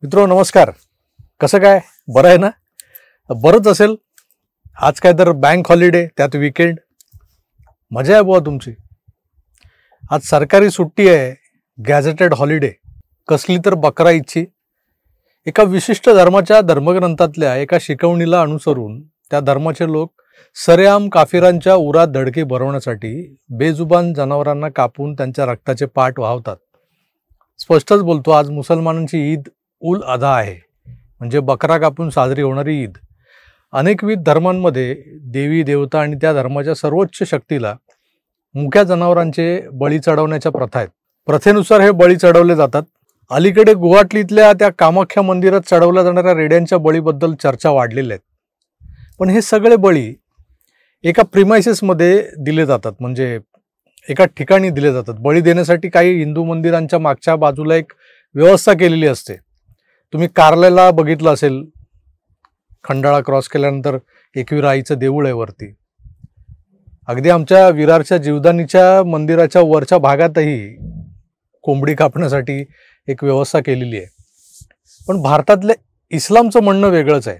मित्रो नमस्कार. कसं काय? बरं आहे ना? बरंच असेल. आज काय तर बँक हॉलिडे, त्यात वीकेंड. मजा आहे बुवा तुमची. आज सरकारी सुट्टी आहे, गॅझेटेड हॉलिडे. कसली तर बकरा ईदची. एका विशिष्ट धर्माच्या धर्मग्रंथातल्या एका शिकवणीला अनुसरून त्या धर्माचे लोक सरेआम काफिरांच्या उरात धडकी भरवण्यासाठी बेजुबान जनावरांना कापून त्यांच्या रक्ताचे पाट वाहवतात. स्पष्टच बोलतो, आज मुसलमानांची ईद उल अधा आहे, म्हणजे बकरा कापून साजरी होणारी ईद. अनेकविध धर्मांमध्ये देवी देवता आणि त्या धर्माच्या सर्वोच्च शक्तीला मुक्या जनावरांचे बळी चढवण्याच्या प्रथा आहेत. प्रथेनुसार हे बळी चढवले जातात. अलीकडे गुवाहाटीतल्या त्या कामाख्या मंदिरात चढवल्या जाणाऱ्या रेड्यांच्या बळीबद्दल चर्चा वाढलेल्या आहेत. पण हे सगळे बळी एका प्रिमायसेसमध्ये दिले जातात, म्हणजे एका ठिकाणी दिले जातात. बळी देण्यासाठी काही हिंदू मंदिरांच्या मागच्या बाजूला एक व्यवस्था केलेली असते. तुम्ही कार्ल्याला बघितलं असेल, खंडाळा क्रॉस केल्यानंतर एकविरा आईचं देऊळ आहे वरती. अगदी आमच्या विरारच्या जीवदानीच्या मंदिराच्या वरच्या भागातही कोंबडी कापण्यासाठी एक व्यवस्था केलेली आहे. पण भारतातल्या इस्लामचं म्हणणं वेगळंच आहे.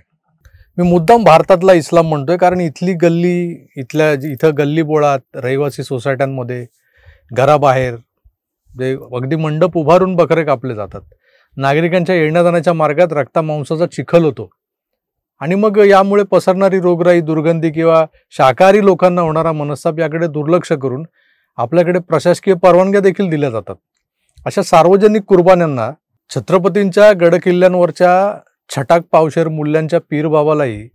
मी मुद्दाम भारतातला इस्लाम म्हणतोय, कारण इथली गल्ली, इथं गल्लीबोळात, रहिवासी सोसायट्यांमध्ये, घराबाहेर अगदी मंडप उभारून बकरे कापले जातात. नागरिकांच्या येण्या जाण्याच्या मार्गात रक्तामांसाचा चिखल होतो आणि मग यामुळे पसरणारी रोगराई, दुर्गंधी किंवा शाकाहारी लोकांना होणारा मनस्ताप याकडे दुर्लक्ष करून आपल्याकडे प्रशासकीय परवानग्या देखील दिल्या जातात. अशा सार्वजनिक कुर्बान्यांना छत्रपतींच्या गडकिल्ल्यांवरच्या छटाक पावशेर मूल्यांच्या पीर बाबालाही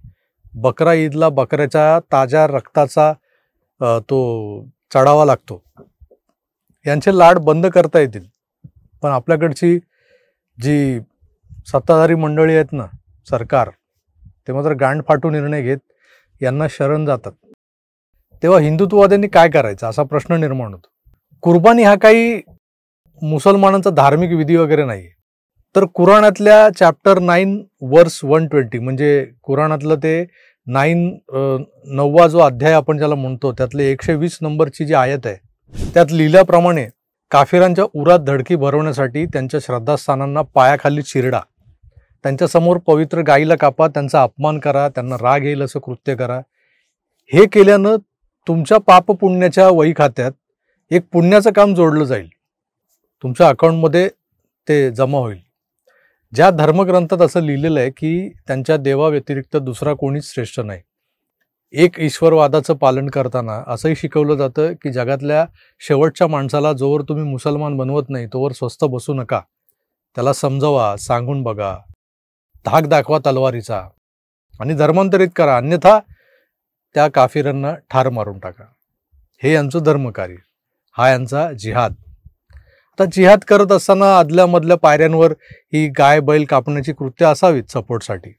बकरा ईदला बकऱ्याच्या ताज्या रक्ताचा तो चढावा लागतो. यांचे लाड बंद करता येतील, पण आपल्याकडची जी सत्ताधारी मंडळी आहेत ना, सरकार, ते मात्र गांडफाटू निर्णय घेत यांना शरण जातात. तेव्हा हिंदुत्ववाद्यांनी काय करायचं असा प्रश्न निर्माण होतो. कुर्बानी हा काही मुसलमानांचा धार्मिक विधी वगैरे नाही, तर कुराणातल्या चॅप्टर 9 वर्स 120, म्हणजे कुराणातलं ते 9वा जो अध्याय आपण ज्याला म्हणतो, त्यातले 120 नंबरची जी आयत आहे, त्यात लिहिल्याप्रमाणे काफिरांच्या उरात धडकी भरवण्यासाठी त्यांच्या श्रद्धास्थानांना पायाखाली चिरडा, त्यांच्यासमोर पवित्र गाईला कापा, त्यांचा अपमान करा, त्यांना राग येईल असं कृत्य करा. हे केल्यानं तुमच्या पापपुण्याच्या वही खात्यात एक पुण्याचं काम जोडलं जाईल, तुमच्या अकाउंटमध्ये ते जमा होईल. ज्या धर्मग्रंथात असं लिहिलेलं आहे की त्यांच्या देवाव्यतिरिक्त दुसरा कोणीच श्रेष्ठ नाही. एक ईश्वरवादाचं पालन करताना असंही शिकवलं जातं की जगातल्या शेवटच्या माणसाला जोवर तुम्ही मुसलमान बनवत नाही तोवर स्वस्थ बसू नका. त्याला समजवा, सांगून बघा, धाक दाखवा तलवारीचा आणि धर्मांतरित करा, अन्यथा त्या काफिरांना ठार मारून टाका. हे यांचं धर्मकार्य, हा यांचा जिहाद. आता जिहाद करत असताना आदल्या मधल्या पायऱ्यांवर ही गाय बैल कापण्याची कृत्य असावीत सपोर्टसाठी.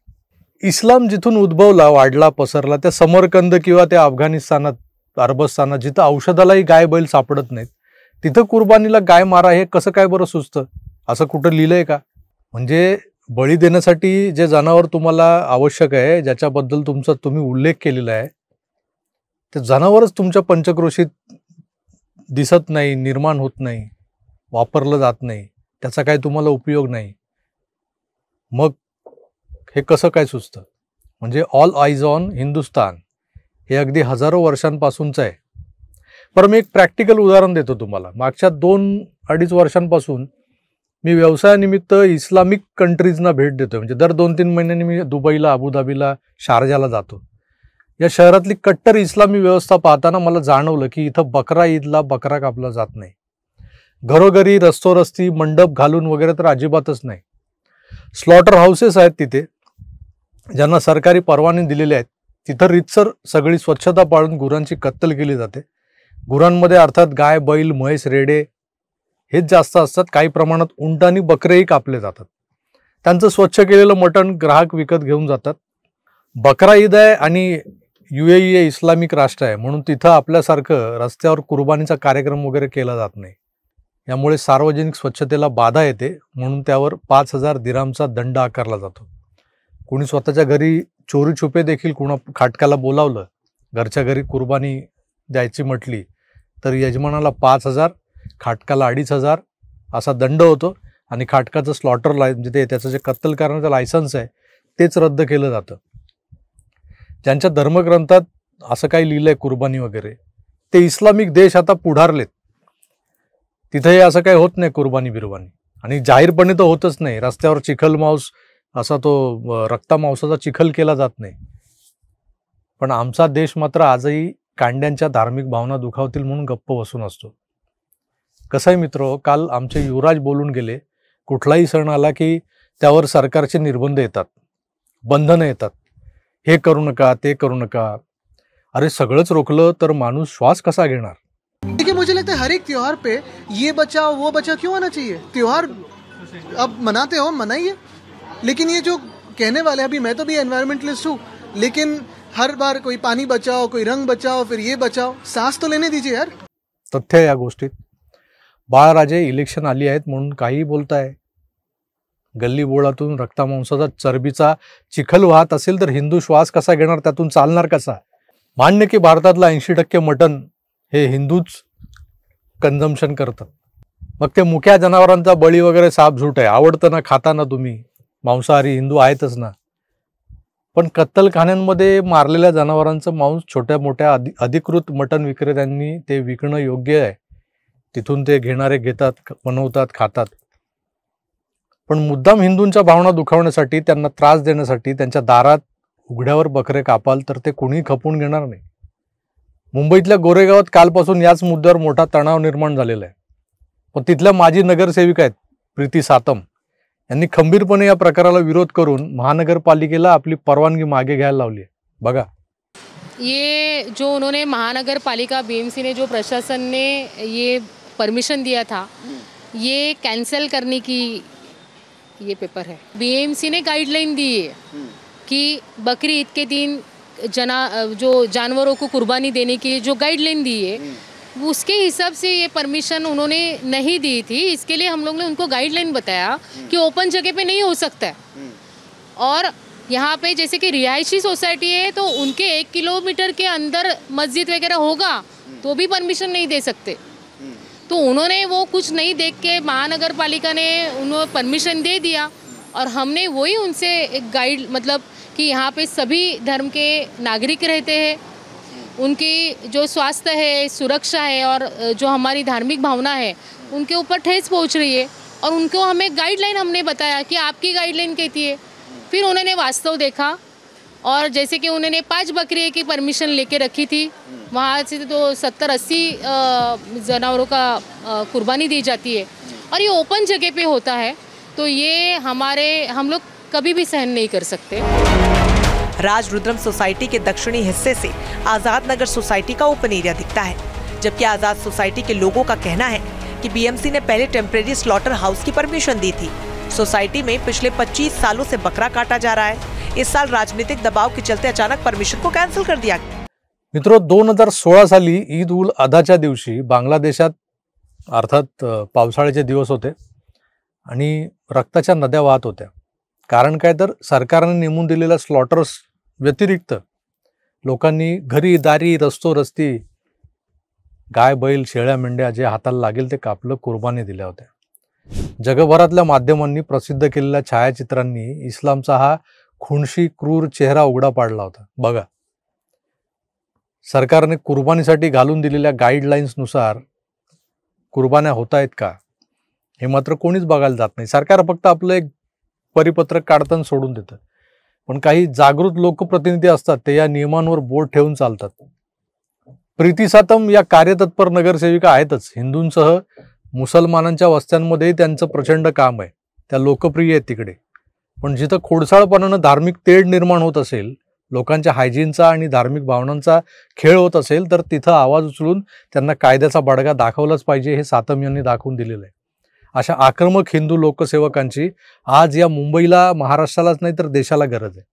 इस्लाम जिथून उद्भवला, वाढला, पसरला, त्या समरकंद किंवा त्या अफगाणिस्तानात, अरबस्तानात, जिथं औषधालाही गाय बैल सापडत नाहीत, तिथं कुर्बानीला गाय मारा हे कसं काय बरं सुचतं? असं कुठं लिहिलंय का? म्हणजे बळी देण्यासाठी जे जनावर तुम्हाला आवश्यक आहे, ज्याच्याबद्दल तुम्ही उल्लेख केलेला आहे, ते जनावरच तुमच्या पंचक्रोशीत दिसत नाही, निर्माण होत नाही, वापरलं जात नाही, त्याचा काय तुम्हाला उपयोग नाही, मग हे कसं काय सुचतं? म्हणजे ऑल आईज ऑन हिंदुस्तान हे अगदी हजारो वर्षांपासूनचं आहे. पण मी एक प्रॅक्टिकल उदाहरण देतो तुम्हाला. मागच्या 2-2.5 वर्षांपासून मी व्यवसायानिमित्त इस्लामिक कंट्रीजना भेट देतोय. म्हणजे दर 2-3 महिन्यांनी मी दुबईला, अबुधाबीला, शारजाला जातो. या शहरातली कट्टर इस्लामी व्यवस्था पाहताना मला जाणवलं की इथं बकरा ईदला बकरा कापला जात नाही. घरोघरी रस्तोरस्ती मंडप घालून वगैरे तर अजिबातच नाही. स्लॉटर हाऊसेस आहेत तिथे, ज्यांना सरकारी परवाने दिलेले आहेत. तिथं रितसर सगळी स्वच्छता पाळून गुरांची कत्तल केली जाते. गुरांमध्ये अर्थात गाय, बैल, म्हैस, रेडे हेच जास्त असतात. काही प्रमाणात उंट आणि बकरेही कापले जातात. त्यांचं स्वच्छ केलेलं मटण ग्राहक विकत घेऊन जातात. बकरा ईद आहे आणि UAE हे इस्लामिक राष्ट्र आहे, म्हणून तिथं आपल्यासारखं रस्त्यावर कुर्बानीचा कार्यक्रम वगैरे केला जात नाही. यामुळे सार्वजनिक स्वच्छतेला बाधा येते, म्हणून त्यावर 5,000 दिरामचा दंड आकारला जातो. कोणी स्वतःच्या घरी चोरी छुपे देखील कुणा खाटकाला बोलावलं, घरच्या घरी कुर्बानी द्यायची म्हटली, तर यजमानाला 5,000, खाटकाला 2,500 असा दंड होतो आणि खाटकाचं स्लॉटर म्हणजे त्याचं जे कत्तल करण्याचं लायसन्स आहे तेच रद्द केलं जातं. ज्यांच्या धर्मग्रंथात असं काही लिहिलंय कुर्बानी वगैरे, ते इस्लामिक देश आता पुढारलेत. तिथे असं काही होत नाही कुर्बानी बिर्बानी, आणि जाहीरपणे तर होतच नाही. रस्त्यावर चिखल मांस असा तो रक्ता मांसाचा चिखल केला जात नाही. पण आमचा देश मात्र आजही कांड्यांच्या धार्मिक भावना दुखावतील म्हणून गप्प बसून असतो. कसं आहे मित्र, काल आमचे युवराज बोलून गेले, कुठलाही सण आला की त्यावर सरकारचे निर्बंध येतात, बंधनं येतात. हे करू नका, ते करू नका. अरे सगळंच रोखलं तर माणूस श्वास कसा घेणार? देखिए, मुझे लगता है हर एक त्योहार पे ये बचाओ वो बचाओ क्यों आना चाहिए. त्योहार अब मनाते हो मनाइए, लेकिन ये जो कहने वाले, अभी मैं तो भी एनवायरमेंटलिस्ट हूँ, लेकिन हर बार कोई पानी बचाओ, कोई रंग बचाओ, फिर ये बचाओ, सांस तो लेने दीजिए यार. तथ्य या गोष्टीत. बाळराजे इलेक्शन आली आहेत म्हणून काही बोलताय. गल्ली बोळातून रक्तामांसाचा चरबीचा चिखल वाहत असेल तर हिंदू श्वास कसा घेणार, त्यातून चालणार कसा? मान्य की भारतातला 80% मटण हे हिंदूच कन्झम्पशन करतात. मग ते मुक्या जनावरांचा बळी वगैरे सापझूट आहे, आवडतं ना, खाता ना तुम्ही, मांसाहारी हिंदू आहेतच ना. पण कत्तलखान्यांमध्ये मारलेल्या जनावरांचं मांस छोट्या मोठ्या अधिकृत मटण विक्रेत्यांनी ते विकणं योग्य आहे. तिथून ते घेणारे घेतात, बनवतात, खातात. पण मुद्दाम हिंदूंच्या भावना दुखावण्यासाठी, त्यांना त्रास देण्यासाठी त्यांच्या दारात उघड्यावर बकरे कापाल तर ते कोणी खपून घेणार नाही. मुंबईतल्या गोरेगावात कालपासून याच मुद्द्यावर मोठा तणाव निर्माण झालेला आहे. पण तिथल्या माजी नगरसेविका आहेत प्रीती सातम, यांनी खंबीरपणे या प्रकाराला विरोध करून महानगरपालिकेला आपली परवानगी मागे घ्यायला लावली आहे. बघा. ये जो उन्होंने महानगर पालिका बीएमसी ने जो प्रशासन ने ये परमिशन दिया था, ये कैंसिल करने की ये पेपर है. बीएमसी ने गाइडलाइन दी है कि बकरी ईद के दिन जो जानवरों को कुर्बानी देने के लिए जो गाइडलाइन दी है, उसके हिसाब से ये परमिशन उन्होंने नहीं दी थी. इसके लिए हम लोग ने उनको गाइडलाइन बताया कि ओपन जगह पे नहीं हो सकता है. और यहाँ पे जैसे कि रिहायशी सोसाइटी है तो उनके 1 किलोमीटर के अंदर मस्जिद वगैरह होगा तो भी परमिशन नहीं दे सकते. तो उन्होंने वो कुछ नहीं देख के महानगर पालिका ने उन्होंने परमिशन दे दिया. और हमने वही उनसे एक गाइड, मतलब कि यहाँ पे सभी धर्म के नागरिक रहते हैं, उनकी जो स्वास्थ्य है, सुरक्षा है और जो हमारी धार्मिक भावना है उनके ऊपर ठेस पहुँच रही है. और उनको हमें गाइडलाइन हमने बताया कि आपकी गाइडलाइन कहती है. फिर उन्होंने वास्तव देखा और जैसे कि उन्होंने 5 बकरी की परमिशन लेके रखी थी, वहाँ से तो 70-80 जानवरों का कुर्बानी दी जाती है और ये ओपन जगह पे होता है. तो ये हम लोग कभी भी सहन नहीं कर सकते. राजरुद्रम सोसाइटी के दक्षिणी हिस्से से आजाद नगर सोसाइटी का ओपन एरिया दिखता है, जबकि आजाद सोसाइटी के लोगों का कहना है कि बीएमसी ने पहले टेम्परेरी स्लॉटर हाउस की परमिशन दी थी. सोसाइटी में पिछले 25 सालों से बकरा काटा जा रहा है. इस साल राजनीतिक दबाव के चलते अचानक परमिशन को कैंसिल कर दिया. मित्रों, 2016 साली ईद उल अधाच्या दिवशी बांगलादेशात, अर्थात पावसाळ्याचे दिवस होते आणि रक्ताच्या नद्या वाहत होत्या. कारण काय तर सरकारने नेमून दिलेल्या स्लॉटर्स व्यतिरिक्त लोकांनी घरी दारी रस्ती गाय बैल शेळ्या मेंढ्या जे हाताला लागेल ते कापलं, कुर्बानी दिल्या होत्या. जगभरातल्या माध्यमांनी प्रसिद्ध केलेल्या छायाचित्रांनी इस्लामचा हा खुणशी क्रूर चेहरा उघडा पाडला होता. बघा, सरकारने कुर्बानीसाठी घालून दिलेल्या गाईडलाईन्सनुसार कुर्बान्या होत आहेत का हे मात्र कोणीच बघायला जात नाही. सरकार फक्त आपलं एक परिपत्रक काढताना सोडून देतं. पण काही जागृत लोकप्रतिनिधी असतात ते या नियमांवर बोट ठेवून चालतात. प्रीती सातम या कार्यतत्पर नगरसेविका आहेतच. हिंदूंसह मुसलमानांच्या वस्त्यांमध्ये त्यांचं प्रचंड काम आहे, त्या लोकप्रिय आहेत तिकडे. पण जिथं खोडसाळपणानं धार्मिक तेढ निर्माण होत असेल, लोकांच्या हायजीनचा आणि धार्मिक भावनांचा खेळ होत असेल, तर तिथं आवाज उचलून त्यांना कायद्याचा बडगा दाखवलाच पाहिजे, हे सातम यांनी दाखवून दिलेलं आहे. अशा आक्रमक हिंदू लोकसेवकांची आज या मुंबईला, महाराष्ट्रालाच नाही तर देशाला गरज आहे.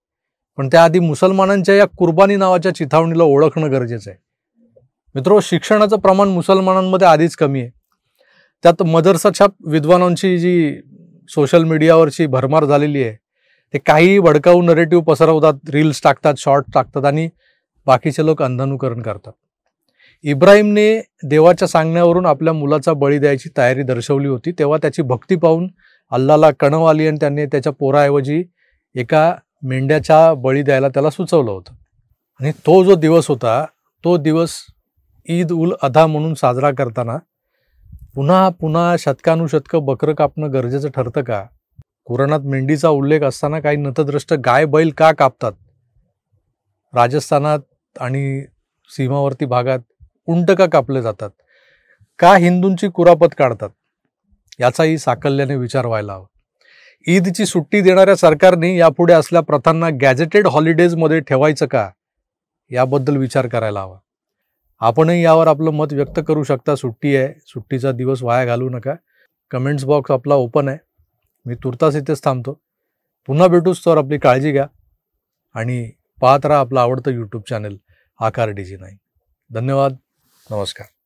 पण त्याआधी मुसलमानांच्या या कुर्बानी नावाच्या चिथावणीला ओळखणं गरजेचं आहे. मित्रो, शिक्षणाचं प्रमाण मुसलमानांमध्ये आधीच कमी आहे. त्यात मदरसाच्या विद्वानांची जी सोशल मीडियावरची भरमार झालेली आहे, ते काही भडकाऊ नरेटिव्ह पसरवतात, रील्स टाकतात, शॉर्ट टाकतात आणि बाकीचे लोक अंधानुकरण करतात. इब्राहिमने देवाच्या सांगण्यावरून आपल्या मुलाचा बळी द्यायची तयारी दर्शवली होती, तेव्हा त्याची भक्ती पाहून अल्लाला कणव आली आणि त्यांनी त्याच्या पोराऐवजी एका मेंढ्याच्या बळी द्यायला त्याला सुचवलं होतं. आणि तो जो दिवस होता, तो दिवस ईद उल अधा म्हणून साजरा करताना पुन्हा पुन्हा शतकानुशतकं बकरं कापणं गरजेचं ठरतं का? कुराणात मेंढीचा उल्लेख असताना काही नतद्रष्ट गाय बैल का कापतात? राजस्थानात आणि सीमावर्ती भागात उंट का कापले जातात? का हिंदूंची कुरापत काढतात? याचाही साकल्याने विचार व्हायला हवा. ईदची सुट्टी देणाऱ्या सरकारने यापुढे असल्या प्रथांना गॅझेटेड हॉलिडेजमध्ये ठेवायचं का? याबद्दल विचार करायला हवा. आपणही यावर आपलं मत व्यक्त करू शकता. सुट्टी आहे, सुट्टीचा दिवस वाया घालवू नका. कमेंट्स बॉक्स आपला ओपन आहे. मी तुर्तास इथेच थांबतो. पुन्हा भेटूच, तर आपली काळजी घ्या आणि पाहत राहा आपलं आवडतं यूट्यूब चॅनल आकार DG9. धन्यवाद. नमस्कार.